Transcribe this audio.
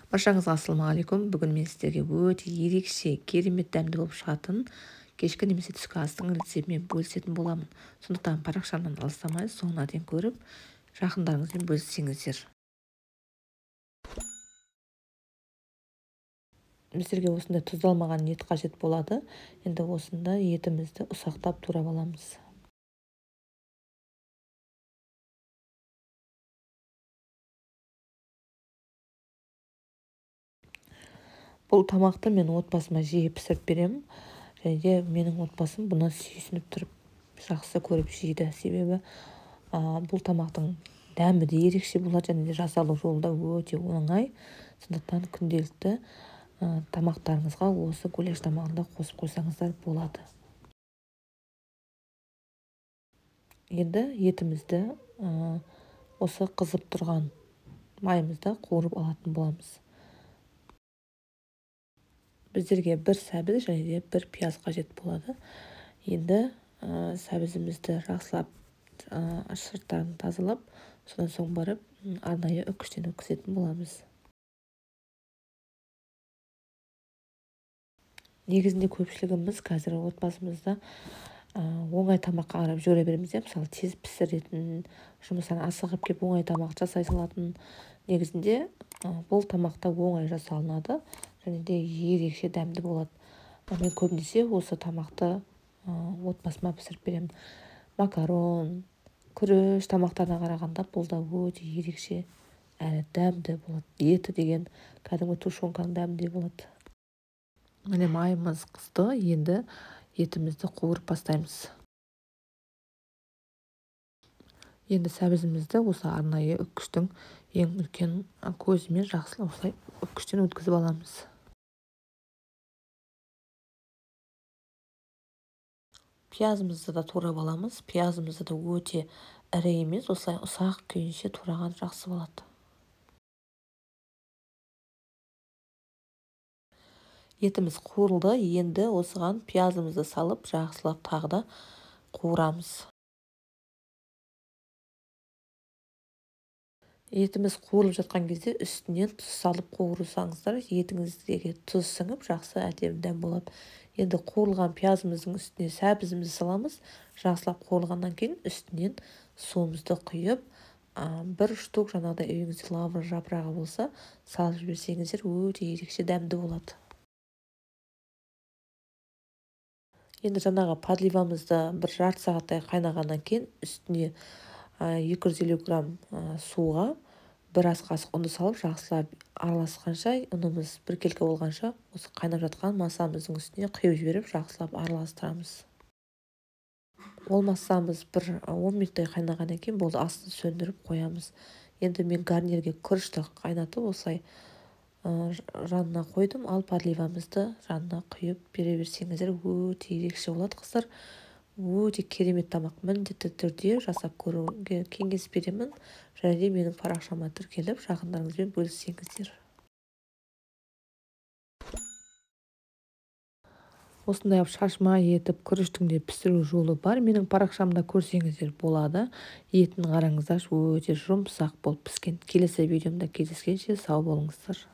Баршаңызға ассалаумағалейкум. Бүгін мен сіздерге өте ерекше, керемет дәмді болып шығатын кешкі немесе түскі астың рецептімен бөлісетін боламын. Сондықтан парақшамнан алыстамай соңына дейін көріп, жақындарыңызбен бөліссеңіздер. Біздерге осындай тұздалмаған ет қажет болады. Енді осында етімізді ұсақтап турап аламыз. Бұл тамақты мен отбасыма жиі пісіріп беремін. Және де менің отбасым бұны сүйсініп тұрып жақсы көріп жейді. Себебі бұл тамақтың дәмі де ерекше болады, және де жасалу жолы да өте оңай. Сондықтан күнделікті тамақтарыңызға осы гуляш тамағында қосып қойсаңыздар болады. Енді етімізді осы қызып тұрған майымызда қуырып алатын боламыз. Біздерге бір сәбіз және де бір пияз қажет болады. Енді сәбізімізді жақсылап шырттарын тазалап, содан соң барып арнайы үккіштен өткізетін боламыз. Негізінде көпшілігіміз қазір отбасымызда оңай тамаққа қарап жүре береміз. Мысалы тез пісіретін, жұмыстан асығып келіп оңай тамақ жасай салатын. Негізінде бұл тамақта оңай жасалынады және де ерекше дәмді болады. Мен көбінесе осы тамақты отбасыма пісіріп беремін. Макарон, күріш тамақтарына қарағанда бұл да өте ерекше әрі дәмді болады. Еті деген кәдімгі тушенканың дәмінде болады. Міне майымыз қызды, енді етімізді қуырып бастаймыз. Енді сәбізімізді осы арнайы үккіштің ең үлкен көзімен жақсылап осылай үккіштен өткізіп аламыз. Пиязымызды да турап аламыз. Пиязымызды да өте ірі емес, осылай ұсақ күйінше тураған жақсы болады. Етіміз қуырылды, енді осыған пиязымызды салып, жақсылап тағы да қуырамыз. Етіміз қуырылып жатқан кезде үстінен тұз салып қуырсаңыздар, етіңіздегі тұз сіңіп, жақсы әдемі дәм болады. Енді қуырылған пиязымыздың үстіне сәбізімізді саламыз. Жақсылап қуырылғаннан кейін үстінен суымызды құйып, бір штук жаңағыдай үйіңізде лавр жапырағы болса, салып жіберсеңіздер, өте ерекше дәмді болады. Енді жаңағы подливамызды бір жарты сағаттай қайнағаннан кейін үстіне 250 грамм суға бір ас қасық ұнды салып, жақсылап араласқанша, ұнымыз біркелкі болғанша, осы қайнап жатқан масамыздың үстіне құйып жіберіп, жақсылап араластырамыз. Ол масамыз бір 10 минуттай қайнағаннан кейін болды, астын сөндіріп қоямыз. Енді мен гарнирге күрішті қайнатып, осылай жанына қойдым, ал подливамызды жанына құйып бере берсеңіздер, өте ерекше болады, қыздар. Өте керемет тамақ. Міндетті түрде жасап көруге кеңес беремін. Және де менің парақшама тіркеліп, жақындарыңызбен бөліссеңіздер. Осындай шашма етіп күріштің де пісіру жолы бар. Менің парақшамда көрсеңіздер болады. Етін қараңыздар, өте жұмсақ болып піскен. Келесі видеомда кездескенше сау болыңыздар.